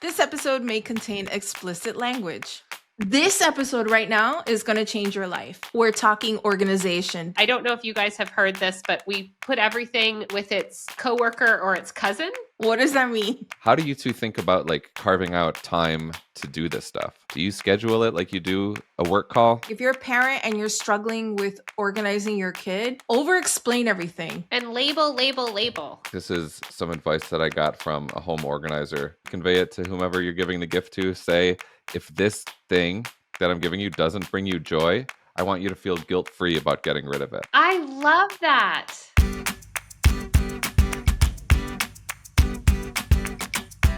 This episode may contain explicit language. This episode right now is going to change your life. We're talking organization. I don't know if you guys have heard this, but we put everything with its coworker or its cousin. What does that mean? How do you two think about like carving out time to do this stuff? Do you schedule it like you do a work call? If you're a parent and you're struggling with organizing your kid, over-explain everything. And label. This is some advice that I got from a home organizer. Convey it to whomever you're giving the gift to. Say, if this thing that I'm giving you doesn't bring you joy, I want you to feel guilt-free about getting rid of it. I love that.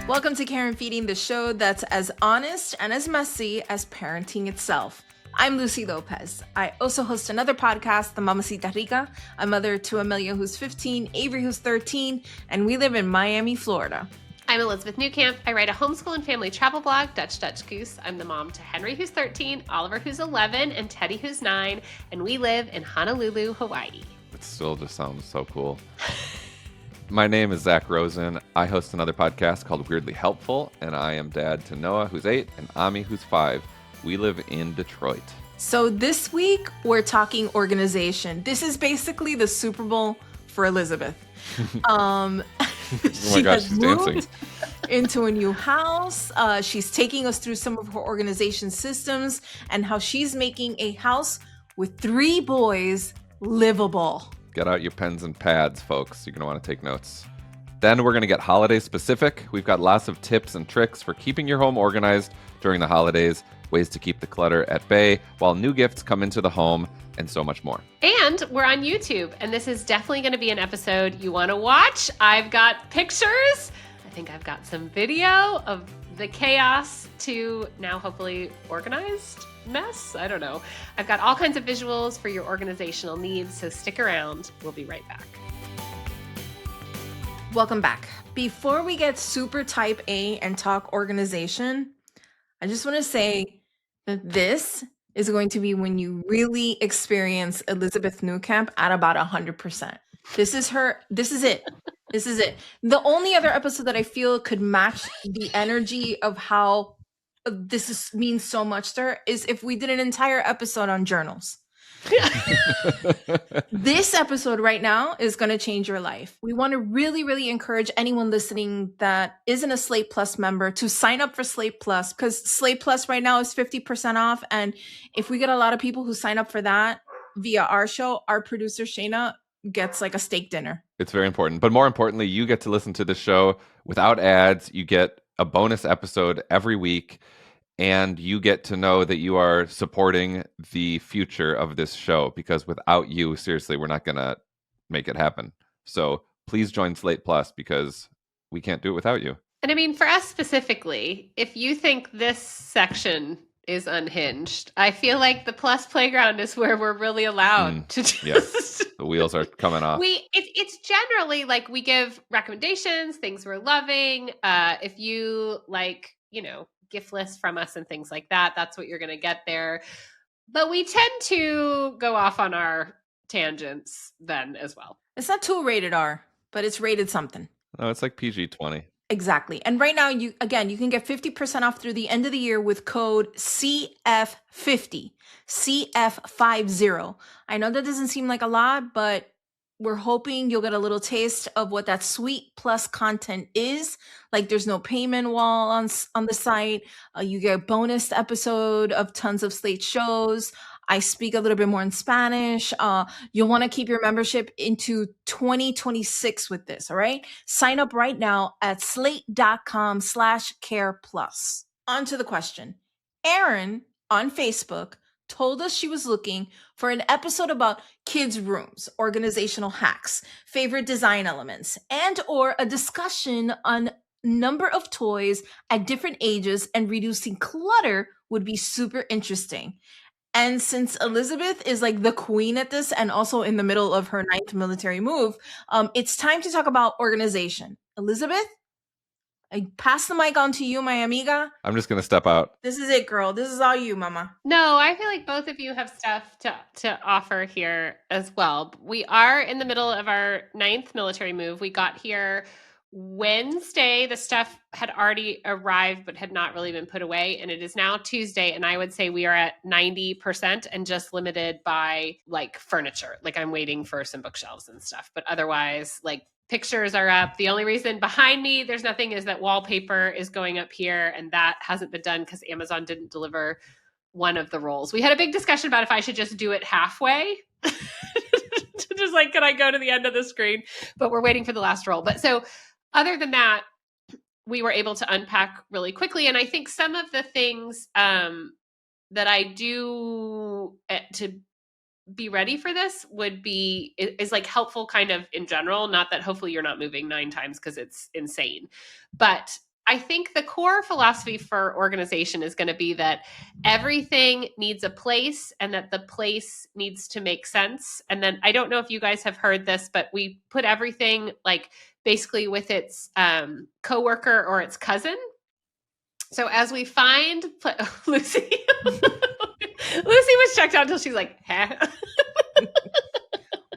Welcome to Care and Feeding, the show that's as honest and as messy as parenting itself. I'm Lucy Lopez. I also host another podcast, The Mamacita Rica. I'm mother to Amelia, who's 15, Avery, who's 13, and we live in Miami, Florida. I'm Elizabeth Newcamp. I write a homeschool and family travel blog, Dutch Goose. I'm the mom to Henry, who's 13, Oliver, who's 11, and Teddy, who's 9, and we live in Honolulu, Hawaii. It still just sounds so cool. My name is Zak Rosen. I host another podcast called Weirdly Helpful, and I am dad to Noah, who's 8, and Ami, who's 5. We live in Detroit. So this week, we're talking organization. This is basically the Super Bowl for Elizabeth. Oh my gosh, she's dancing. Into a new house. She's taking us through some of her organization systems and how she's making a house with 3 boys livable. Get out your pens and pads, folks. You're going to want to take notes. Then we're going to get holiday specific. We've got lots of tips and tricks for keeping your home organized during the holidays, ways to keep the clutter at bay while new gifts come into the home, and so much more. And we're on YouTube, and this is definitely going to be an episode you want to watch. I've got pictures. I think I've got some video of the chaos to now hopefully organized mess. I don't know. I've got all kinds of visuals for your organizational needs, so stick around. We'll be right back. Welcome back. Before we get super type A and talk organization, I just want to say that this is going to be when you really experience Elizabeth Newcamp at about 100%. This is it. This is it. The only other episode that I feel could match the energy of how means so much to her is if we did an entire episode on journals. This episode right now is going to change your life. We want to really, really encourage anyone listening that isn't a Slate Plus member to sign up for Slate Plus, because Slate Plus right now is 50% off. And if we get a lot of people who sign up for that via our show, our producer Cheyna gets like a steak dinner. It's very important. But more importantly, you get to listen to the show without ads. You get a bonus episode every week. And you get to know that you are supporting the future of this show, because without you, seriously, we're not going to make it happen. So please join Slate Plus, because we can't do it without you. And I mean, for us specifically, if you think this section is unhinged, I feel like the Plus Playground is where we're really allowed to just... Yes, the wheels are coming off. It's generally like we give recommendations, things we're loving. If you like, gift lists from us and things like that, that's what you're going to get there. But we tend to go off on our tangents then as well. It's not too rated R, but it's rated something. No, it's like PG-20. Exactly. And right now, you can get 50% off through the end of the year with code CF50, CF50. I know that doesn't seem like a lot, but we're hoping you'll get a little taste of what that sweet plus content is. Like, there's no payment wall on the site. You get a bonus episode of tons of Slate shows. I speak a little bit more in Spanish. You'll want to keep your membership into 2026 with this, all right? Sign up right now at slate.com/careplus. On to the question. Erin on Facebook told us she was looking for an episode about kids' rooms, organizational hacks, favorite design elements, and or a discussion on number of toys at different ages and reducing clutter would be super interesting. And since Elizabeth is like the queen at this and also in the middle of her 9th military move, it's time to talk about organization. Elizabeth, I pass the mic on to you, my amiga. I'm just going to step out. This is it, girl. This is all you, mama. No, I feel like both of you have stuff to offer here as well. We are in the middle of our 9th military move. We got here Wednesday, the stuff had already arrived but had not really been put away. And it is now Tuesday. And I would say we are at 90% and just limited by like furniture. Like I'm waiting for some bookshelves and stuff. But otherwise, like pictures are up. The only reason behind me there's nothing is that wallpaper is going up here. And that hasn't been done because Amazon didn't deliver one of the rolls. We had a big discussion about if I should just do it halfway. Just like, can I go to the end of the screen? But we're waiting for the last roll. But so other than that, we were able to unpack really quickly. And I think some of the things that I do to be ready for this is like helpful kind of in general. Not that hopefully you're not moving 9 times because it's insane. But I think the core philosophy for organization is going to be that everything needs a place and that the place needs to make sense. And then I don't know if you guys have heard this, but we put everything like basically with its coworker or its cousin. So as we find Lucy, Lucy was checked out until she's like, huh?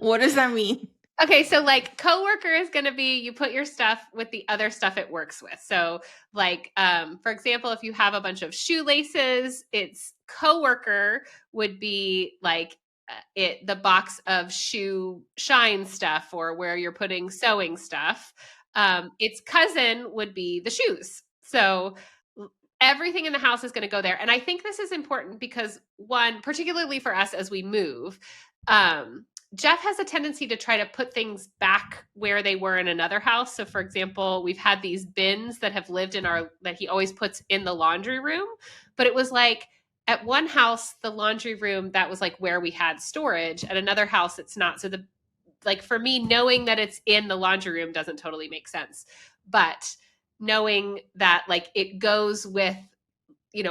What does that mean? Okay, so like coworker is going to be you put your stuff with the other stuff it works with. So like for example, if you have a bunch of shoelaces, its coworker would be like the box of shoe shine stuff or where you're putting sewing stuff. Its cousin would be the shoes. So everything in the house is going to go there. And I think this is important because one, particularly for us as we move, Jeff has a tendency to try to put things back where they were in another house. So for example, we've had these bins that have lived that he always puts in the laundry room, but it was like at one house, the laundry room, that was like where we had storage. At another house, it's not. So like for me, knowing that it's in the laundry room doesn't totally make sense. But knowing that like it goes with,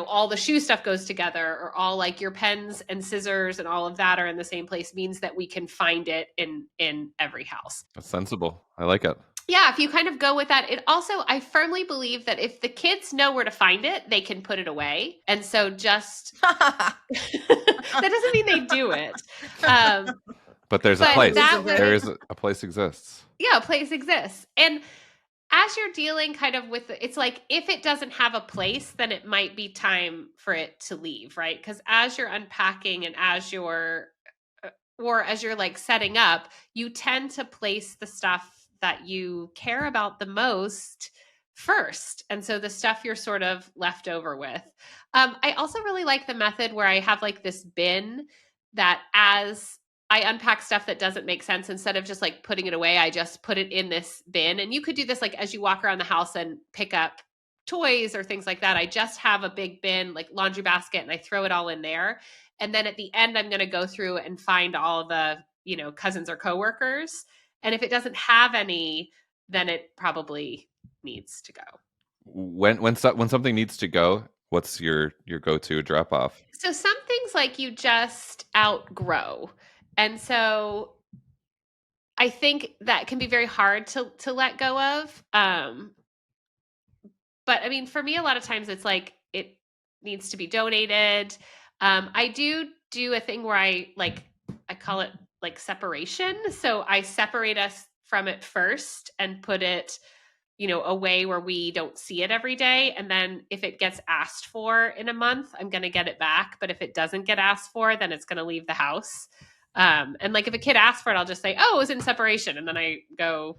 all the shoe stuff goes together, or all like your pens and scissors and all of that are in the same place, means that we can find it in every house. That's sensible. I like it. Yeah, if you kind of go with that. It also, I firmly believe that if the kids know where to find it, they can put it away. And so just that doesn't mean they do it. But there's a place. There's a place exists. Yeah, a place exists. And as you're dealing kind of with, it's like, if it doesn't have a place, then it might be time for it to leave, right? Because as you're unpacking and as you're like setting up, you tend to place the stuff that you care about the most first. And so the stuff you're sort of left over with. I also really like the method where I have like this bin that as I unpack stuff that doesn't make sense, instead of just like putting it away, I just put it in this bin. And you could do this like as you walk around the house and pick up toys or things like that. I just have a big bin, like laundry basket, and I throw it all in there. And then at the end, I'm going to go through and find all the, cousins or coworkers. And if it doesn't have any, then it probably needs to go. When something needs to go, what's your go-to drop off? So some things like you just outgrow. And so I think that can be very hard to let go of. But I mean, for me, a lot of times it's like it needs to be donated. I do a thing where I call it like separation. So I separate us from it first and put it, away where we don't see it every day. And then if it gets asked for in a month, I'm going to get it back. But if it doesn't get asked for, then it's going to leave the house. And like if a kid asks for it, I'll just say, oh, it was in separation. And then I go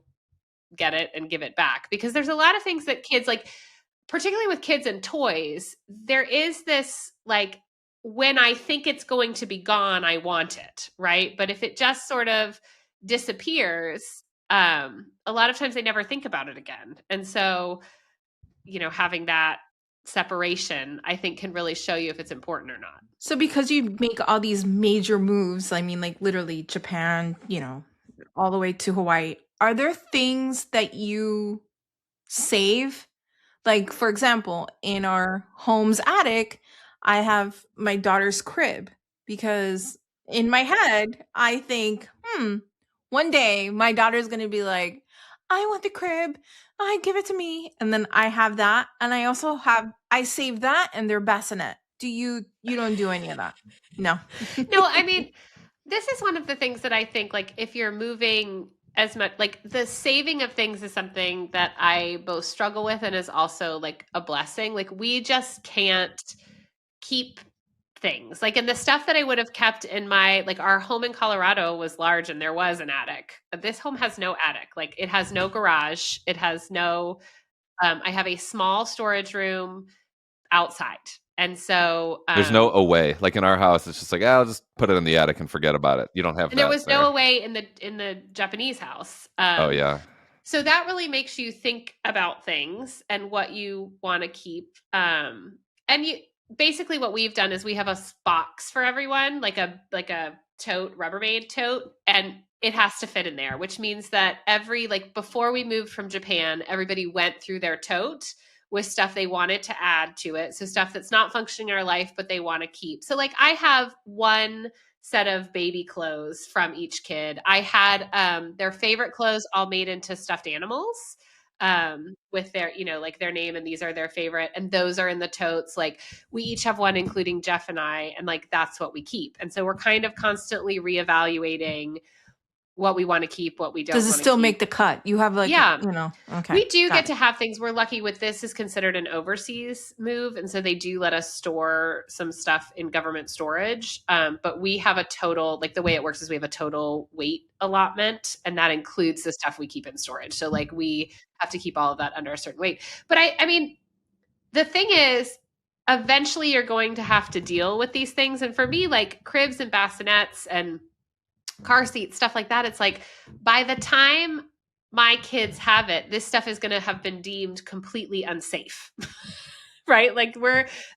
get it and give it back. Because there's a lot of things that kids like, particularly with kids and toys, there is this like, when I think it's going to be gone, I want it, right? But if it just sort of disappears, a lot of times they never think about it again. And so, having that separation, I think, can really show you if it's important or not. So because you make all these major moves, I mean, like literally Japan, all the way to Hawaii, are there things that you save? Like, for example, in our home's attic, I have my daughter's crib because in my head, I think, one day my daughter's going to be like, I want the crib. Give it to me. And then I have that. And I also I save that and their bassinet. You don't do any of that? No. No, I mean, this is one of the things that I think, like, if you're moving as much, like the saving of things is something that I both struggle with and is also like a blessing. Like we just can't keep things. Like in the stuff that I would have kept in my, like our home in Colorado was large and there was an attic. This home has no attic. Like it has no garage. It has no, I have a small storage room outside. And so There's no away. Like in our house, it's just like, I'll just put it in the attic and forget about it. You don't have and there that was there. no away in the Japanese house. Oh yeah. So that really makes you think about things and what you want to keep. And you basically what we've done is we have a box for everyone, like a tote, Rubbermaid tote, and it has to fit in there, which means that like before we moved from Japan, everybody went through their tote with stuff they wanted to add to it. So stuff that's not functioning in our life, but they want to keep. So like I have one set of baby clothes from each kid. I had their favorite clothes all made into stuffed animals with their, like their name, and these are their favorite, and those are in the totes. Like we each have one, including Jeff and I, and like that's what we keep. And so we're kind of constantly reevaluating what we want to keep, what we don't Does it want to still keep. make the cut? You have like, Yeah. okay. We do get to have things. We're lucky with this is considered an overseas move. And so they do let us store some stuff in government storage. But we have a total, like the way it works is we have a total weight allotment, and that includes the stuff we keep in storage. So like we have to keep all of that under a certain weight. But I mean, the thing is, eventually you're going to have to deal with these things. And for me, like cribs and bassinets and car seats, stuff like that, it's like by the time my kids have it, this stuff is going to have been deemed completely unsafe. Right? Like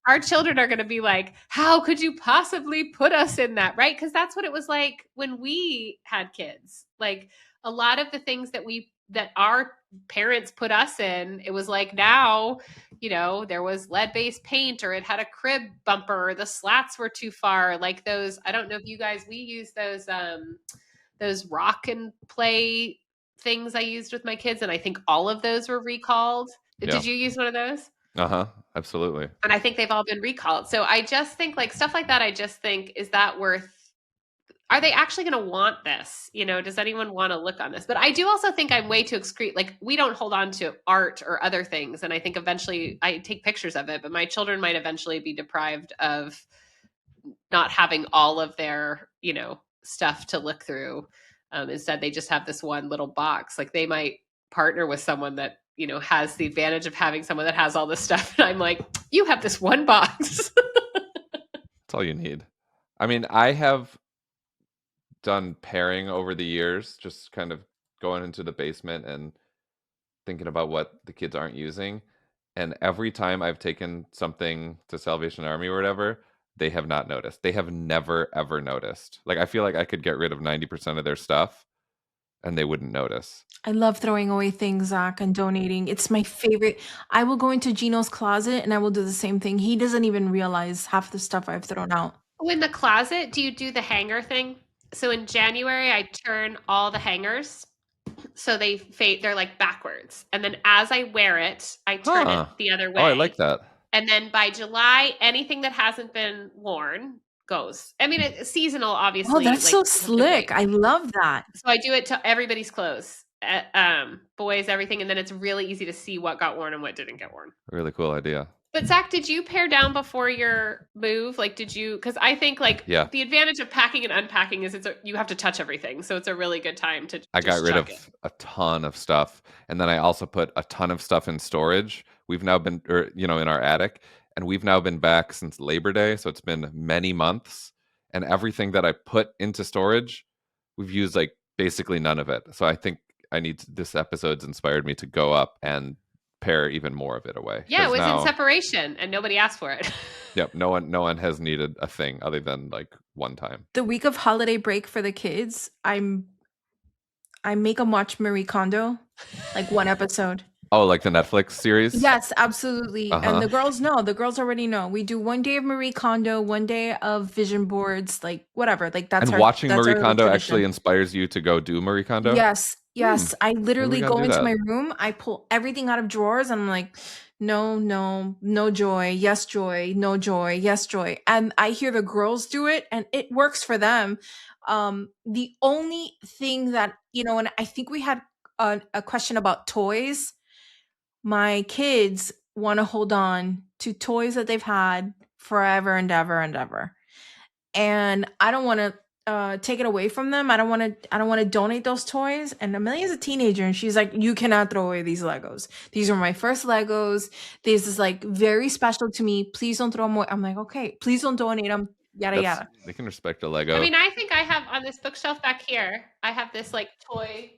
our children are going to be like, how could you possibly put us in that? Right? Because that's what it was like when we had kids. Like a lot of the things that our parents put us in, it was like now, there was lead-based paint, or it had a crib bumper, or the slats were too far. Like those, I don't know if you guys, we use those rock and play things I used with my kids, and I think all of those were recalled. Yeah. Did you use one of those? Absolutely. And I think they've all been recalled. So I just think like stuff like that, I just think, is that worth, are they actually going to want this? Does anyone want to look on this? But I do also think I'm way too excrete. Like we don't hold on to art or other things. And I think eventually I take pictures of it, but my children might eventually be deprived of not having all of their, stuff to look through. Instead, they just have this one little box. Like they might partner with someone that, has the advantage of having someone that has all this stuff. And I'm like, you have this one box. That's all you need. I mean, I have done pairing over the years, just kind of going into the basement and thinking about what the kids aren't using. And every time I've taken something to Salvation Army or whatever, they have not noticed. They have never, ever noticed. Like, I feel like I could get rid of 90% of their stuff and they wouldn't notice. I love throwing away things, Zach, and donating. It's my favorite. I will go into Gino's closet and I will do the same thing. He doesn't even realize half the stuff I've thrown out. In the closet, do you do the hanger thing? So in January, I turn all the hangers so they're like backwards. And then as I wear it, I turn it the other way. Oh, I like that. And then by July, anything that hasn't been worn goes. I mean, it's seasonal, obviously. Oh, that's so slick. I love that. So I do it to everybody's clothes, boys, everything. And then it's really easy to see what got worn and what didn't get worn. Really cool idea. But Zach, did you pare down before your move? Like, did you? Because I think the advantage of packing and unpacking is you have to touch everything, so it's a really good time to. I got rid of a ton of stuff, and then I also put a ton of stuff in storage. We've now been, in our attic, and we've now been back since Labor Day, so it's been many months. And everything that I put into storage, we've used like basically none of it. So I think this episode's inspired me to go up and pare even more of it away. Yeah, it was in separation and nobody asked for it. Yep, no one has needed a thing other than like one time. The week of holiday break for the kids, I make them watch Marie Kondo, like one episode. Oh, like the Netflix series? Yes, absolutely. And the girls know. The girls already know. We do one day of Marie Kondo, one day of vision boards, like whatever. Like that's watching Marie Kondo actually inspires you to go do Marie Kondo? Yes. I literally go into my room. I pull everything out of drawers. And I'm like, no, no, no joy, yes joy, no joy, yes joy. And I hear the girls do it and it works for them. The only thing that, and I think we had a question about toys. My kids want to hold on to toys that they've had forever and ever and ever. And I don't want to take it away from them. I don't want to donate those toys. And Amelia's a teenager and she's like, you cannot throw away these Legos. These are my first Legos. This is like very special to me. Please don't throw them away. I'm like, okay, please don't donate them. Yada That's yada. they can respect a Lego. I mean, I think I have on this bookshelf back here, I have this like toy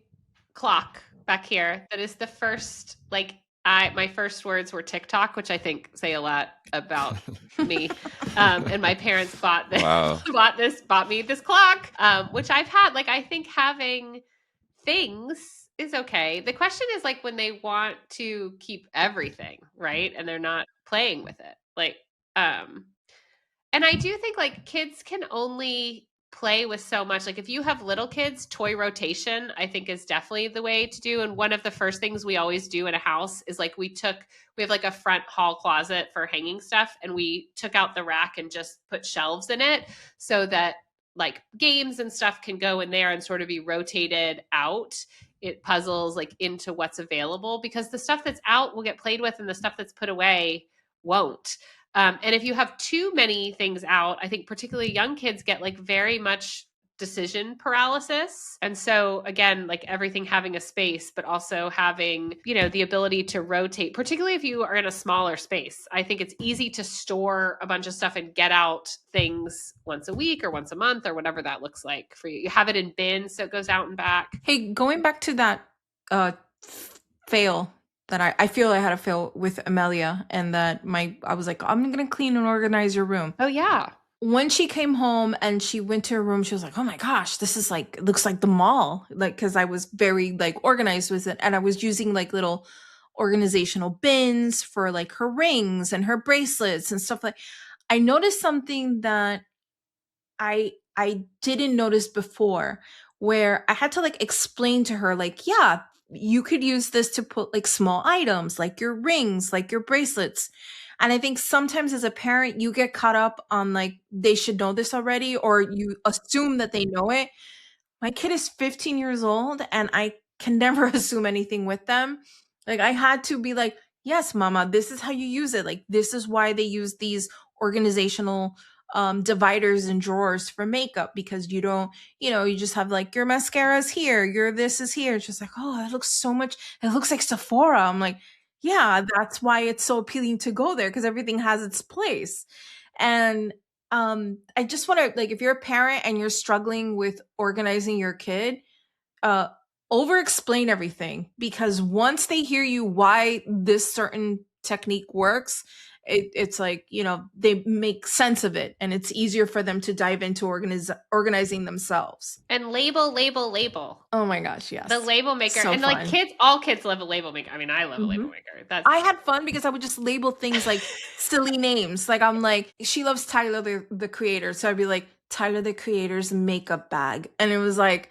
clock back here that is the first, like, my first words were TikTok, which I think say a lot about me. And my parents bought this, Wow. bought me this clock, which I've had. Like, I think having things is okay. The question is like when they want to keep everything, right? And they're not playing with it. Like, and I do think like kids can only play with so much. Like if you have little kids, toy rotation, I think is definitely the way to do. And one of the first things we always do in a house is like we have like a front hall closet for hanging stuff. And we took out the rack and just put shelves in it so that like games and stuff can go in there and sort of be rotated out. It puzzles like into what's available because the stuff that's out will get played with and the stuff that's put away won't. And if you have too many things out, I think particularly young kids get like very much decision paralysis. And so again, like everything having a space, but also having, the ability to rotate, particularly if you are in a smaller space. I think it's easy to store a bunch of stuff and get out things once a week or once a month or whatever that looks like for you. You have it in bins so it goes out and back. Hey, going back to that fail that I feel I had a fail with Amelia and that I was like, I'm going to clean and organize your room. Oh, yeah. When she came home and she went to her room, she was like, oh my gosh, this is like, it looks like the mall. Like, cause I was very like organized with it. And I was using like little organizational bins for like her rings and her bracelets and stuff like. I noticed something that I didn't notice before where I had to like explain to her like, yeah, you could use this to put like small items like your rings, like your bracelets. And I think sometimes as a parent, you get caught up on like, they should know this already, or you assume that they know it. My kid is 15 years old and I can never assume anything with them. Like I had to be like, yes, mama, this is how you use it. Like this is why they use these organizational dividers and drawers for makeup because you don't, you just have like your mascaras here, your this is here. It's just like, oh, that looks so much. It looks like Sephora. I'm like, yeah, that's why it's so appealing to go there because everything has its place. And I just want to like if you're a parent and you're struggling with organizing your kid, uh over explain everything because once they hear you why this certain technique works, it's like they make sense of it and it's easier for them to dive into organizing themselves. And label. Oh my gosh, yes, the label maker. So and like fun. all kids love a label maker. I mean, I love a label maker. I had fun because I would just label things like silly names. Like I'm like, she loves Tyler the Creator. So I'd be like, Tyler the Creator's makeup bag. And it was like,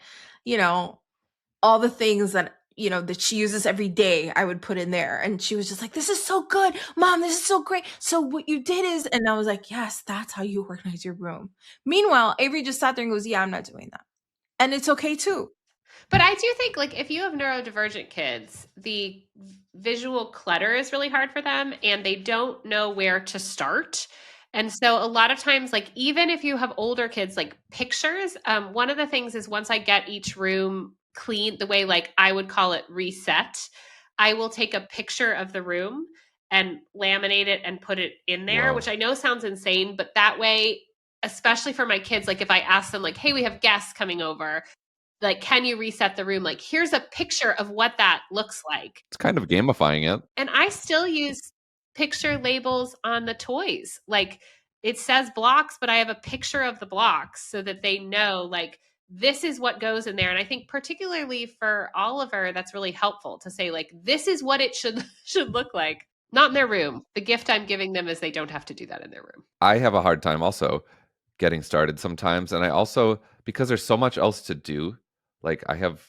all the things that, that she uses every day, I would put in there. And she was just like, this is so good. Mom, this is so great. So what you did is, and I was like, yes, that's how you organize your room. Meanwhile, Avery just sat there and goes, yeah, I'm not doing that. And it's okay too. But I do think like if you have neurodivergent kids, the visual clutter is really hard for them and they don't know where to start. And so a lot of times, like even if you have older kids, like pictures, one of the things is once I get each room clean, the way like I would call it reset, I will take a picture of the room and laminate it and put it in there, Wow. which I know sounds insane, but that way, especially for my kids, like if I ask them like, hey, we have guests coming over, like, can you reset the room? Like, here's a picture of what that looks like. It's kind of gamifying it. And I still use picture labels on the toys. Like it says blocks, but I have a picture of the blocks so that they know like this is what goes in there. And I think particularly for Oliver, that's really helpful to say like, this is what it should look like. Not in their room. The gift I'm giving them is they don't have to do that in their room. I have a hard time also getting started sometimes. And I also, because there's so much else to do, like I have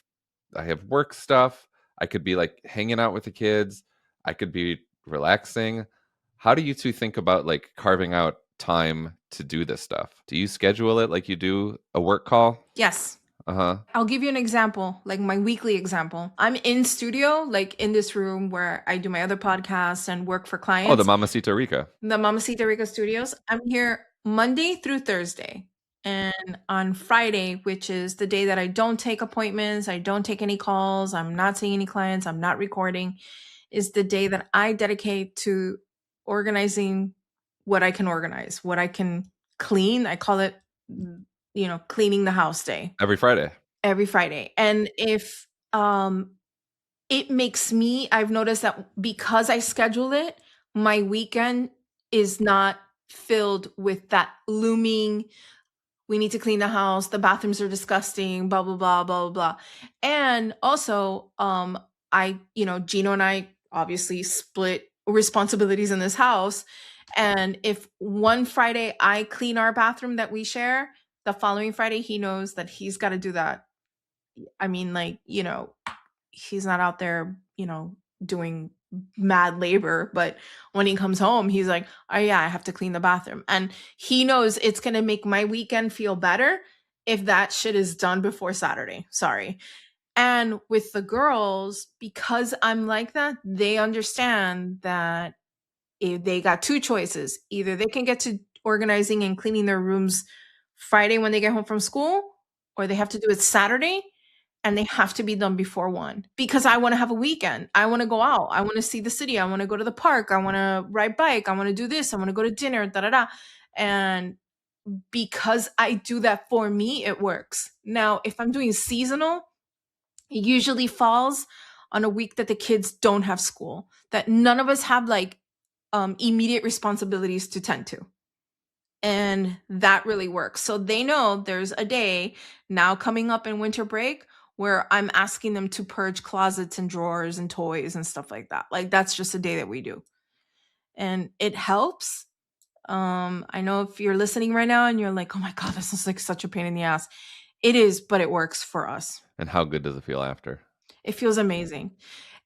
work stuff. I could be like hanging out with the kids. I could be relaxing. How do you two think about like carving out time to do this stuff? Do you schedule it like you do a work call? Yes. Uh-huh. I'll give you an example, like my weekly example. I'm in studio, like in this room where I do my other podcasts and work for clients. Oh, the Mamacita Rica. The Mamacita Rica Studios. I'm here Monday through Thursday. And on Friday, which is the day that I don't take appointments, I don't take any calls, I'm not seeing any clients, I'm not recording, is the day that I dedicate to organizing what I can organize, what I can clean. I call it, cleaning the house day. Every Friday. Every Friday. And if it makes me, I've noticed that because I schedule it, my weekend is not filled with that looming, we need to clean the house, the bathrooms are disgusting, blah, blah, blah, blah, blah, blah. And also, Gino and I obviously split responsibilities in this house. And if one Friday I clean our bathroom that we share, the following Friday he knows that he's got to do that. I mean, he's not out there, doing mad labor, but when he comes home, he's like, oh yeah, I have to clean the bathroom. And he knows it's going to make my weekend feel better if that shit is done before Saturday. Sorry. And with the girls, because I'm like that, they understand that if they got two choices, either they can get to organizing and cleaning their rooms Friday when they get home from school, or they have to do it Saturday, and they have to be done before 1, because I want to have a weekend. I want to go out. I want to see the city. I want to go to the park. I want to ride bike. I want to do this. I want to go to dinner, da, da, da. And because I do that for me, it works. Now, if I'm doing seasonal, it usually falls on a week that the kids don't have school, that none of us have immediate responsibilities to tend to. And that really works. So they know there's a day now coming up in winter break where I'm asking them to purge closets and drawers and toys and stuff like that. Like, that's just a day that we do. And it helps. I know if you're listening right now and you're like, oh my God, this is like such a pain in the ass. It is, but it works for us. And how good does it feel after? It feels amazing.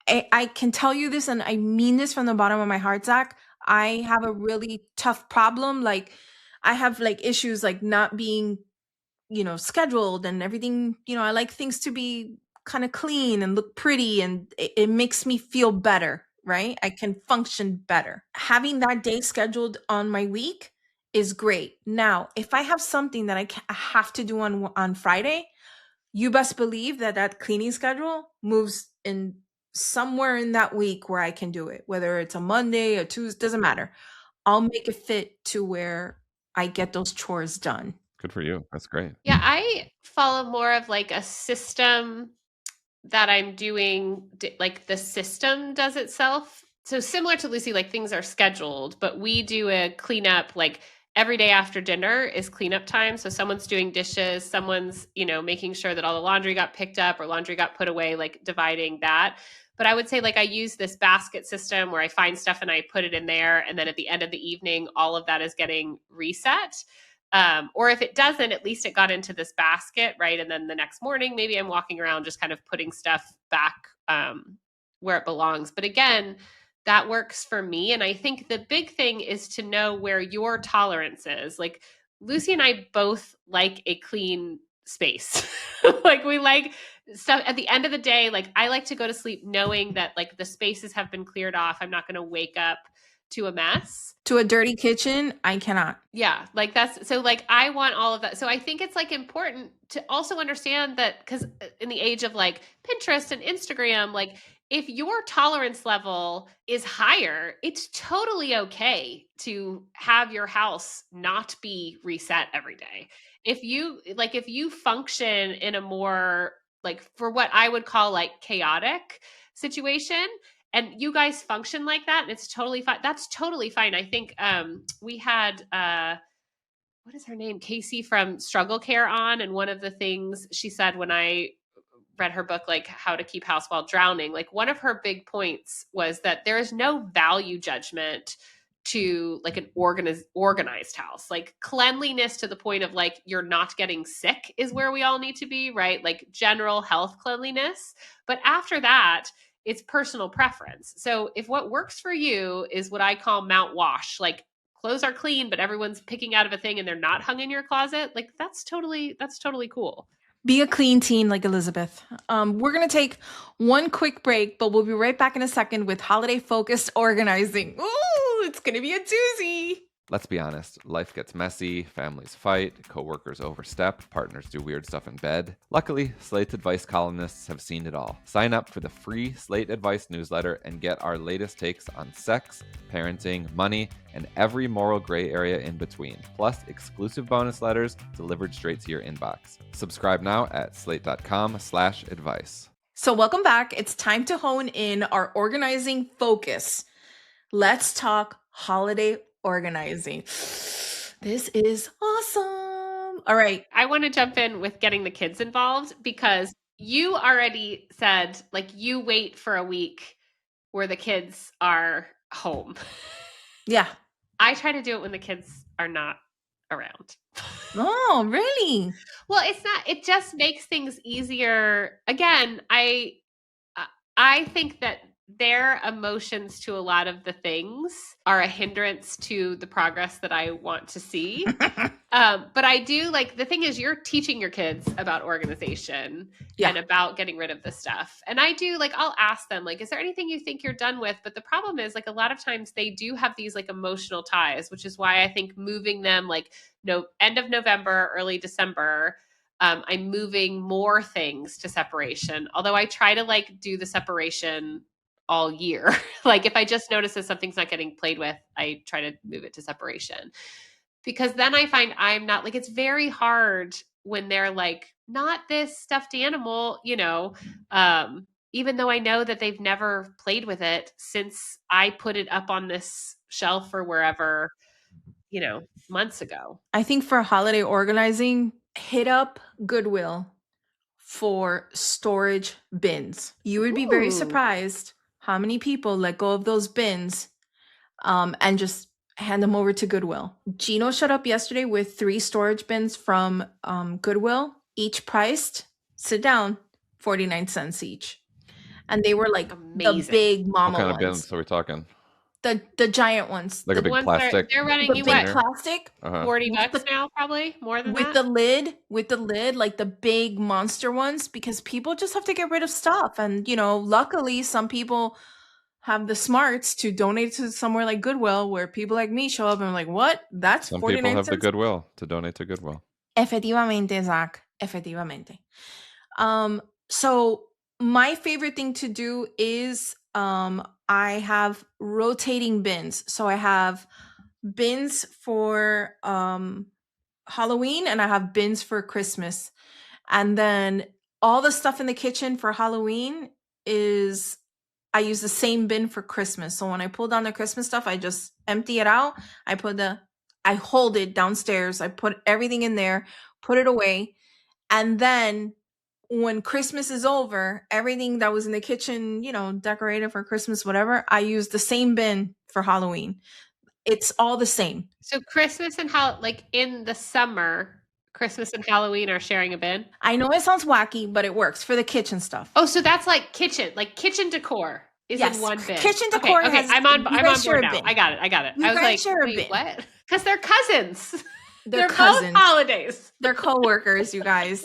I can tell you this, and I mean this from the bottom of my heart, Zach. I have a really tough problem. Like, I have issues like not being, scheduled and everything. I like things to be kind of clean and look pretty, and it makes me feel better, right? I can function better. Having that day scheduled on my week is great. Now, if I have something that I have to do on Friday, you best believe that cleaning schedule moves in somewhere in that week where I can do it, whether it's a Monday or Tuesday, doesn't matter. I'll make it fit to where I get those chores done. Good for you. That's great. Yeah, I follow more of like a system that I'm doing, like the system does itself. So similar to Lucy, like things are scheduled, but we do a cleanup like every day after dinner is cleanup time. So someone's doing dishes, someone's, making sure that all the laundry got picked up or laundry got put away, like dividing that. But I would say like I use this basket system where I find stuff and I put it in there. And then at the end of the evening, all of that is getting reset. Or if it doesn't, at least it got into this basket, right? And then the next morning, maybe I'm walking around just kind of putting stuff back where it belongs. But again, that works for me. And I think the big thing is to know where your tolerance is. Like Lucy and I both like a clean space. Like we like stuff at the end of the day. Like I like to go to sleep knowing that like the spaces have been cleared off. I'm not going to wake up to a mess. To a dirty kitchen, I cannot. Yeah, like that's so like I want all of that. So I think it's like important to also understand that because in the age of like Pinterest and Instagram, like if your tolerance level is higher, it's totally okay to have your house not be reset every day. If you function in a more like for what I would call like chaotic situation, and you guys function like that, and it's totally fine. That's totally fine. I think we had what is her name? Casey from Struggle Care on, and one of the things she said when I read her book, like How to Keep House While Drowning, like one of her big points was that there is no value judgment to like an organized house. Like cleanliness to the point of like you're not getting sick is where we all need to be, right? Like general health cleanliness. But after that, it's personal preference. So if what works for you is what I call Mount Wash, like clothes are clean, but everyone's picking out of a thing and they're not hung in your closet, like that's totally cool. Be a clean teen like Elizabeth. We're going to take one quick break, but we'll be right back in a second with holiday-focused organizing. Ooh, it's going to be a doozy. Let's be honest, life gets messy, families fight, coworkers overstep, partners do weird stuff in bed. Luckily, Slate's advice columnists have seen it all. Sign up for the free Slate Advice newsletter and get our latest takes on sex, parenting, money, and every moral gray area in between, plus exclusive bonus letters delivered straight to your inbox. Subscribe now at slate.com/advice. So welcome back. It's time to hone in our organizing focus. Let's talk holiday organizing. This is awesome. All right. I want to jump in with getting the kids involved because you already said, like, you wait for a week where the kids are home. Yeah. I try to do it when the kids are not around. Oh, really? Well, it's not, it just makes things easier. Again, I think that their emotions to a lot of the things are a hindrance to the progress that I want to see. But I do like, the thing is, you're teaching your kids about organization and about getting rid of the stuff. And I do like, I'll ask them, like, is there anything you think you're done with? But the problem is, like, a lot of times they do have these like emotional ties, which is why I think moving them like end of November, early December, I'm moving more things to separation. Although I try to like do the separation all year. Like if I just notice that something's not getting played with, I try to move it to separation. Because then I find I'm not like, it's very hard when they're like, not this stuffed animal, even though I know that they've never played with it since I put it up on this shelf or wherever, months ago. I think for holiday organizing, hit up Goodwill for storage bins. You would be very surprised how many people let go of those bins and just hand them over to Goodwill. Gino showed up yesterday with 3 storage bins from Goodwill, each priced, sit down, 49 cents each. And they were like amazing. The big mama What kind ones. of bins are we talking? The giant ones. Like the a big ones plastic. they're running the you big what? plastic. $40 now, probably more than with that. With the lid, like the big monster ones, because people just have to get rid of stuff. And luckily some people have the smarts to donate to somewhere like Goodwill, where people like me show up and I'm like, what? That's Some 49 people have cents? the goodwill to donate to Goodwill. Efectivamente, Zach. Efectivamente. So my favorite thing to do is I have rotating bins. So I have bins for Halloween and I have bins for Christmas. And then all the stuff in the kitchen for Halloween is I use the same bin for Christmas. So when I pull down the Christmas stuff, I just empty it out. I hold it downstairs. I put everything in there, put it away. And then when Christmas is over, everything that was in the kitchen, decorated for Christmas, whatever, I use the same bin for Halloween. It's all the same. So Christmas and like in the summer, Christmas and Halloween are sharing a bin? I know it sounds wacky, but it works for the kitchen stuff. Oh, so that's like kitchen decor is in one bin. Kitchen decor okay. I'm on board now. I got it. I was like, wait, what? Because they're cousins. They're cousins. Both holidays. They're co-workers, you guys.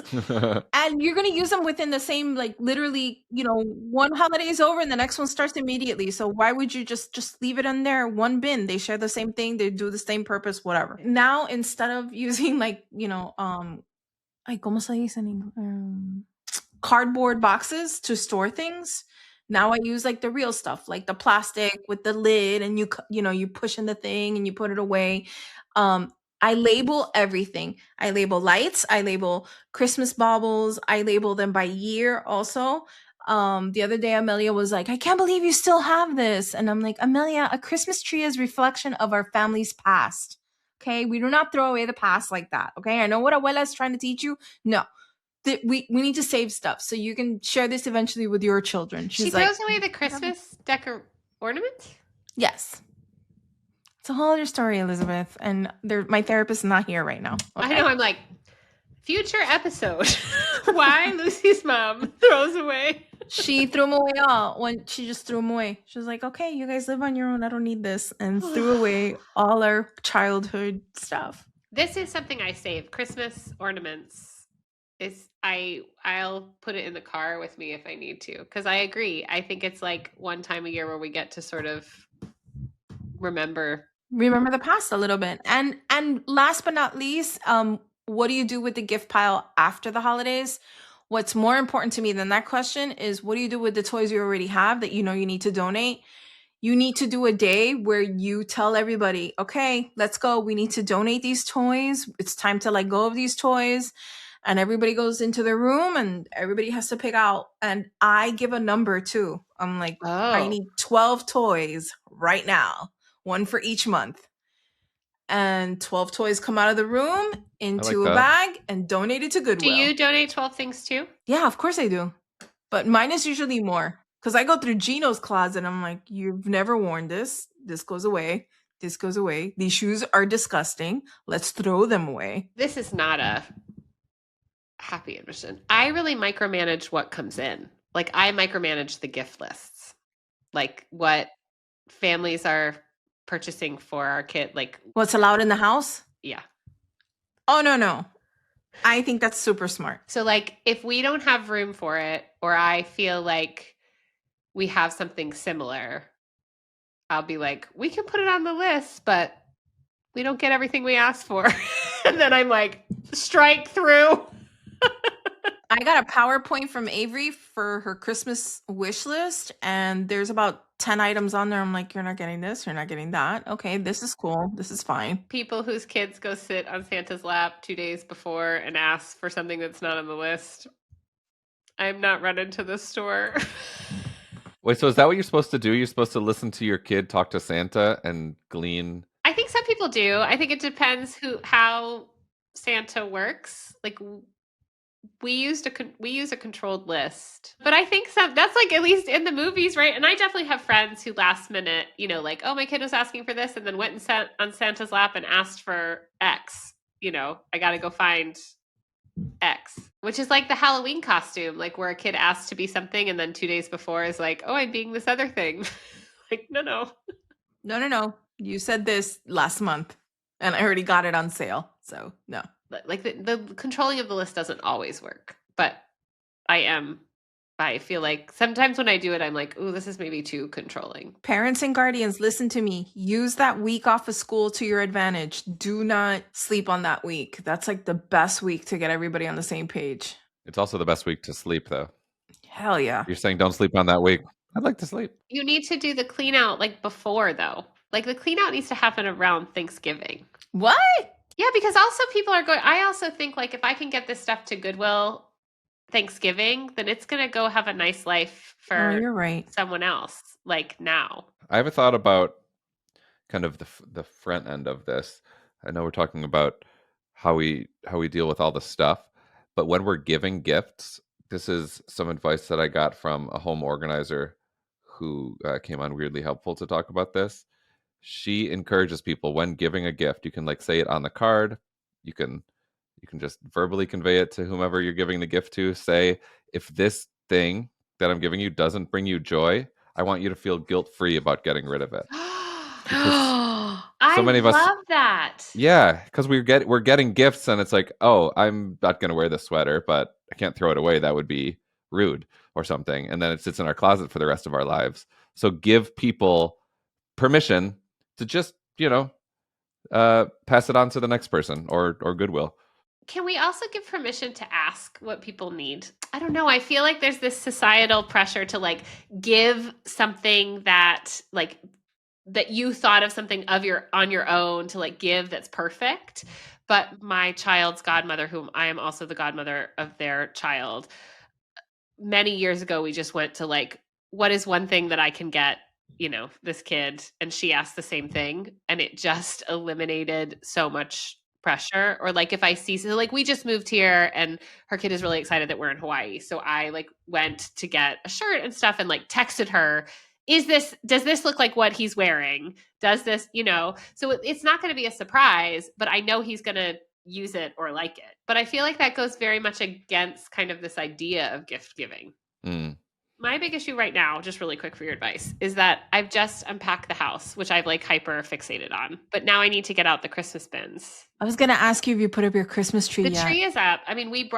And you're going to use them within the same, like literally, one holiday is over and the next one starts immediately. So why would you just leave it in there? One bin. They share the same thing. They do the same purpose, whatever. Now, instead of using like, ¿cómo se dice? Cardboard boxes to store things. Now I use like the real stuff, like the plastic with the lid and you push in the thing and you put it away. I label everything. I label lights. I label Christmas baubles. I label them by year also. The other day, Amelia was like, I can't believe you still have this. And I'm like, Amelia, a Christmas tree is reflection of our family's past. Okay. We do not throw away the past like that. Okay. I know what Abuela is trying to teach you. No. We need to save stuff so you can share this eventually with your children. She throws away the Christmas ornaments? Yes. It's a whole other story, Elizabeth. And my therapist is not here right now. Okay? I know. I'm like, future episode. Why Lucy's mom throws away She threw them away all when she just threw them away. She was like, okay, you guys live on your own. I don't need this. And threw away all our childhood stuff. This is something I save. Christmas ornaments is I'll put it in the car with me if I need to. Because I agree. I think it's like one time a year where we get to sort of remember the past a little bit. And last but not least, what do you do with the gift pile after the holidays? What's more important to me than that question is, what do you do with the toys you already have that you know you need to donate? You need to do a day where you tell everybody, okay, let's go. We need to donate these toys. It's time to let go of these toys. And everybody goes into their room and everybody has to pick out. And I give a number too. I'm like, I need 12 toys right now, one for each month. And 12 toys come out of the room into a bag and donated to Goodwill. Do you donate 12 things too? Yeah, of course I do. But mine is usually more. Because I go through Gino's closet and I'm like, you've never worn this. This goes away. This goes away. These shoes are disgusting. Let's throw them away. This is not a happy admission. I really micromanage what comes in. Like I micromanage the gift lists. Like what families are purchasing for our kid. Like what's allowed in the house? Yeah. Oh, no. I think that's super smart. So like if we don't have room for it, or I feel like we have something similar, I'll be like, we can put it on the list, but we don't get everything we asked for. And then I'm like, strike through. I got a PowerPoint from Avery for her Christmas wish list, and there's about 10 items on there. I'm like, you're not getting this, you're not getting that. Okay, this is cool. This is fine. People whose kids go sit on Santa's lap 2 days before and ask for something that's not on the list. I'm not running to the store. Wait, so is that what you're supposed to do? You're supposed to listen to your kid talk to Santa and glean? I think some people do. I think it depends how Santa works. Like we use a controlled list, but I think that's like at least in the movies, right? And I definitely have friends who last minute, like, oh, my kid was asking for this, and then went and sat on Santa's lap and asked for X. I got to go find X, which is like the Halloween costume, like where a kid asks to be something, and then 2 days before is like, oh, I'm being this other thing. Like, no. You said this last month, and I already got it on sale, so no. Like the controlling of the list doesn't always work, but I feel like sometimes when I do it, I'm like, ooh, this is maybe too controlling. Parents and guardians, listen to me. Use that week off of school to your advantage. Do not sleep on that week. That's like the best week to get everybody on the same page. It's also the best week to sleep, though. Hell yeah. You're saying don't sleep on that week. I'd like to sleep. You need to do the clean out like before, though. Like the clean out needs to happen around Thanksgiving. What? Yeah, because also people are going, I also think like if I can get this stuff to Goodwill Thanksgiving, then it's going to go have a nice life for you're right. someone else, like now. I have a thought about kind of the front end of this. I know we're talking about how we deal with all the stuff, but when we're giving gifts, this is some advice that I got from a home organizer who came on Weirdly Helpful to talk about this. She encourages people when giving a gift, you can like say it on the card. You can just verbally convey it to whomever you're giving the gift to. Say, if this thing that I'm giving you doesn't bring you joy, I want you to feel guilt-free about getting rid of it. I love that. Yeah, because we're getting gifts and it's like, oh, I'm not going to wear this sweater, but I can't throw it away. That would be rude or something. And then it sits in our closet for the rest of our lives. So give people permission to just, pass it on to the next person or Goodwill. Can we also give permission to ask what people need? I don't know. I feel like there's this societal pressure to like give something that you thought of something on your own to like give that's perfect. But my child's godmother, whom I am also the godmother of their child, many years ago, we just went to like, what is one thing that I can get, this kid? And she asked the same thing, and it just eliminated so much pressure. Or like if I see, so like we just moved here and her kid is really excited that we're in Hawaii. So I like went to get a shirt and stuff and like texted her, does this look like what he's wearing? Does this, so it's not going to be a surprise, but I know he's going to use it or like it. But I feel like that goes very much against kind of this idea of gift giving. My big issue right now, just really quick for your advice, is that I've just unpacked the house, which I've like hyper fixated on. But now I need to get out the Christmas bins. I was gonna ask you if you put up your Christmas tree The yet. tree is up. I mean, we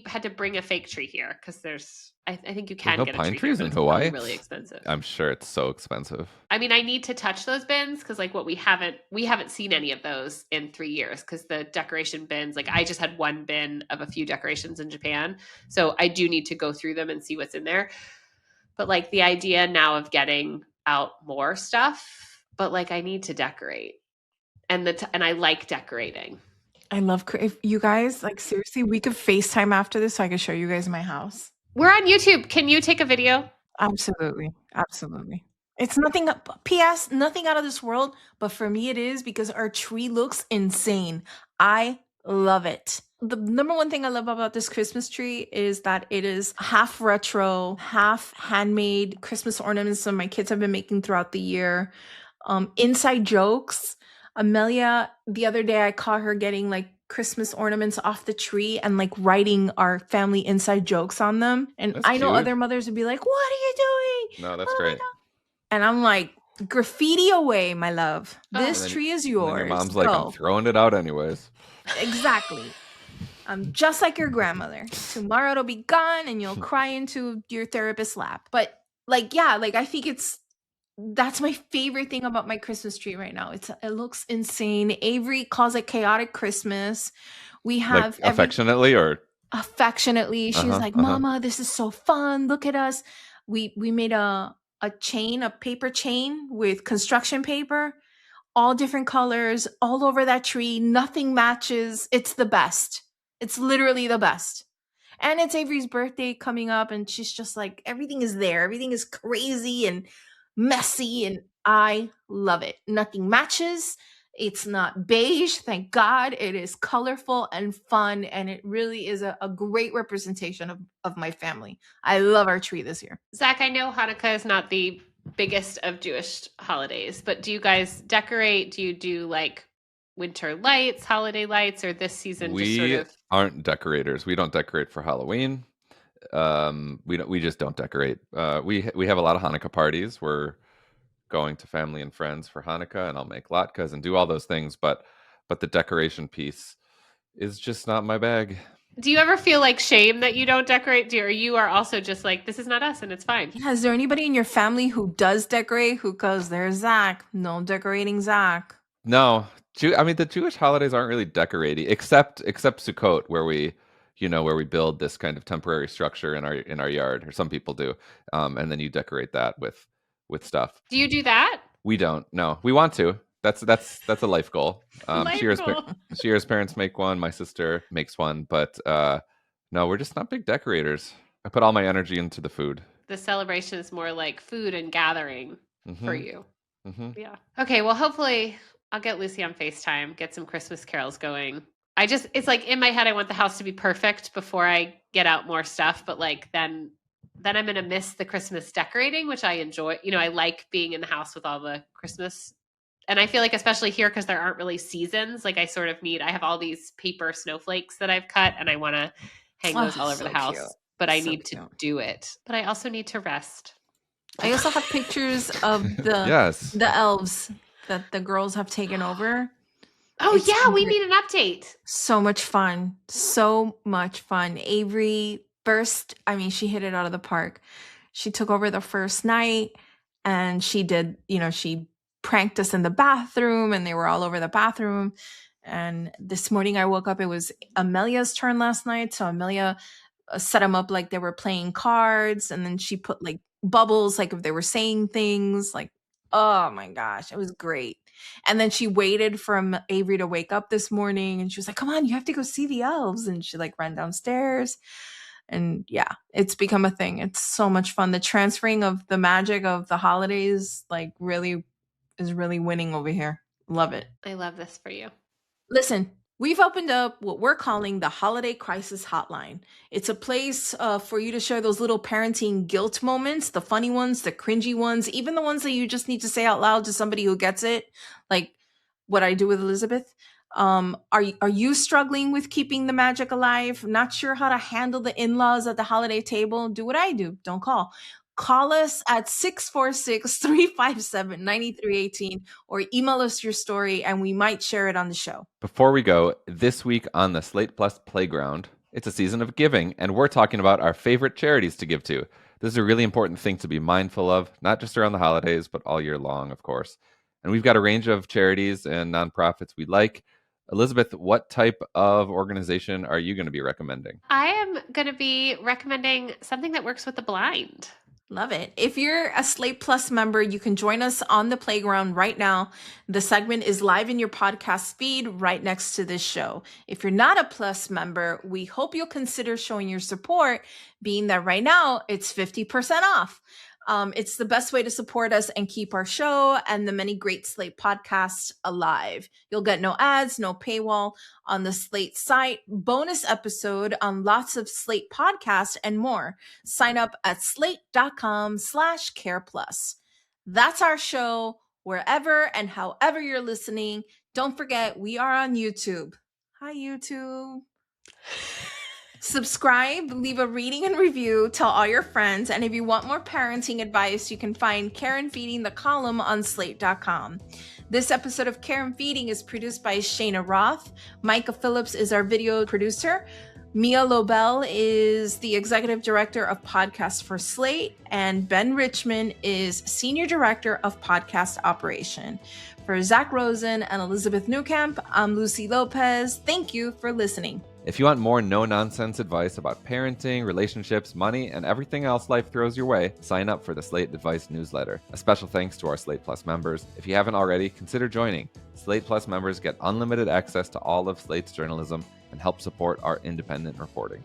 had to bring a fake tree here because I think you can no get a pine tree trees here, in but Hawaii. it's really expensive. I'm sure it's so expensive. I mean, I need to touch those bins because like we haven't seen any of those in 3 years because the decoration bins, like I just had one bin of a few decorations in Japan. So I do need to go through them and see what's in there. But like the idea now of getting out more stuff, but like I need to decorate and I like decorating. I love if you guys like seriously, we could FaceTime after this so I could show you guys my house. We're on YouTube. Can you take a video? Absolutely. Absolutely. It's nothing PS, nothing out of this world, but for me it is because our tree looks insane. I love it. The number one thing I love about this Christmas tree is that it is half retro, half handmade Christmas ornaments that my kids have been making throughout the year. Inside jokes. Amelia, the other day I caught her getting like Christmas ornaments off the tree and like writing our family inside jokes on them. And That's I know cute. other mothers would be like, "What are you doing?" No, that's great. And I'm like, graffiti away, my love. This then- tree is And yours. then your mom's like, Go. I'm throwing it out anyways. Exactly. I'm just like your grandmother. Tomorrow it'll be gone and you'll cry into your therapist's lap. But like, yeah, like I think that's my favorite thing about my Christmas tree right now. It looks insane. Avery calls it chaotic Christmas. We have Like affectionately or affectionately. She's like, Mama, this is so fun. Look at us. We made a paper chain with construction paper, all different colors, all over that tree. Nothing matches. It's the best. It's literally the best. And it's Avery's birthday coming up, and she's just like, everything is there. Everything is crazy and messy, and I love it. Nothing matches. It's not beige, thank God. It is colorful and fun, and it really is a great representation of my family. I love our tree this year. Zach, I know Hanukkah is not the biggest of Jewish holidays, but do you guys decorate? Do you do like winter lights, holiday lights, or this season just sort of... aren't decorators. We don't decorate for Halloween. We just don't decorate. We have a lot of Hanukkah parties. We're going to family and friends for Hanukkah, and I'll make latkes and do all those things, but the decoration piece is just not my bag. Do you ever feel like shame that you don't decorate? Or you are also just like, this is not us and it's fine? Yeah, is there anybody in your family who does decorate, who goes, there's Zach, no decorating Zach? No. I mean, the Jewish holidays aren't really decorating, except Sukkot, where we build this kind of temporary structure in our yard, or some people do, and then you decorate that with stuff. Do you do that? We don't. No, we want to. That's a life goal. Shira's parents make one. My sister makes one, but no, we're just not big decorators. I put all my energy into the food. The celebration is more like food and gathering for you. Mm-hmm. Yeah. Okay. Well, hopefully I'll get Lucy on FaceTime, get some Christmas carols going. It's like in my head, I want the house to be perfect before I get out more stuff. But like, then I'm going to miss the Christmas decorating, which I enjoy. You know, I like being in the house with all the Christmas. And I feel like, especially here, because there aren't really seasons, like I have all these paper snowflakes that I've cut and I want to hang those all over the house, cute. But I need to do it. But I also need to rest. I also have pictures of the elves that the girls have taken over. Oh, we need an update. So much fun. So much fun. Avery she hit it out of the park. She took over the first night and she did, she pranked us in the bathroom and they were all over the bathroom. And this morning I woke up, it was Amelia's turn last night. So Amelia set them up like they were playing cards. And then she put like bubbles, like if they were saying things, like, oh my gosh, it was great. And then she waited for Avery to wake up this morning and she was like, come on, you have to go see the elves. And she like ran downstairs. And yeah, it's become a thing. It's so much fun. The transferring of the magic of the holidays like really is really winning over here. Love it. I love this for you. Listen, we've opened up what we're calling the Holiday Crisis Hotline. It's a place for you to share those little parenting guilt moments, the funny ones, the cringy ones, even the ones that you just need to say out loud to somebody who gets it, like what I do with Elizabeth. Are you struggling with keeping the magic alive? Not sure how to handle the in-laws at the holiday table? Do what I do. Don't call. Call us at 646-357-9318 or email us your story and we might share it on the show. Before we go, this week on the Slate Plus Playground, it's a season of giving, and we're talking about our favorite charities to give to. This is a really important thing to be mindful of, not just around the holidays, but all year long, of course. And we've got a range of charities and nonprofits we like. Elizabeth, what type of organization are you going to be recommending? I am going to be recommending something that works with the blind. Love it. If you're a Slate Plus member, you can join us on the playground right now. The segment is live in your podcast feed right next to this show. If you're not a Plus member, we hope you'll consider showing your support, being that right now it's 50% off. It's the best way to support us and keep our show and the many great Slate podcasts alive. You'll get no ads, no paywall on the Slate site, bonus episode on lots of Slate podcasts and more. Sign up at slate.com/careplus. That's our show wherever and however you're listening. Don't forget, we are on YouTube. Hi, YouTube. Subscribe, leave a reading and review, tell all your friends, and if you want more parenting advice, you can find Care and Feeding the column on slate.com. This episode of Care and Feeding is produced by Cheyna Roth. Micah Phillips is our video producer. Mia Lobel is the executive director of podcast for Slate, and Ben Richmond is senior director of podcast operation. For Zak Rosen and Elizabeth Newcamp, I'm Lucy Lopez. Thank you for listening. If you want more no-nonsense advice about parenting, relationships, money, and everything else life throws your way, sign up for the Slate Advice newsletter. A special thanks to our Slate Plus members. If you haven't already, consider joining. Slate Plus members get unlimited access to all of Slate's journalism and help support our independent reporting.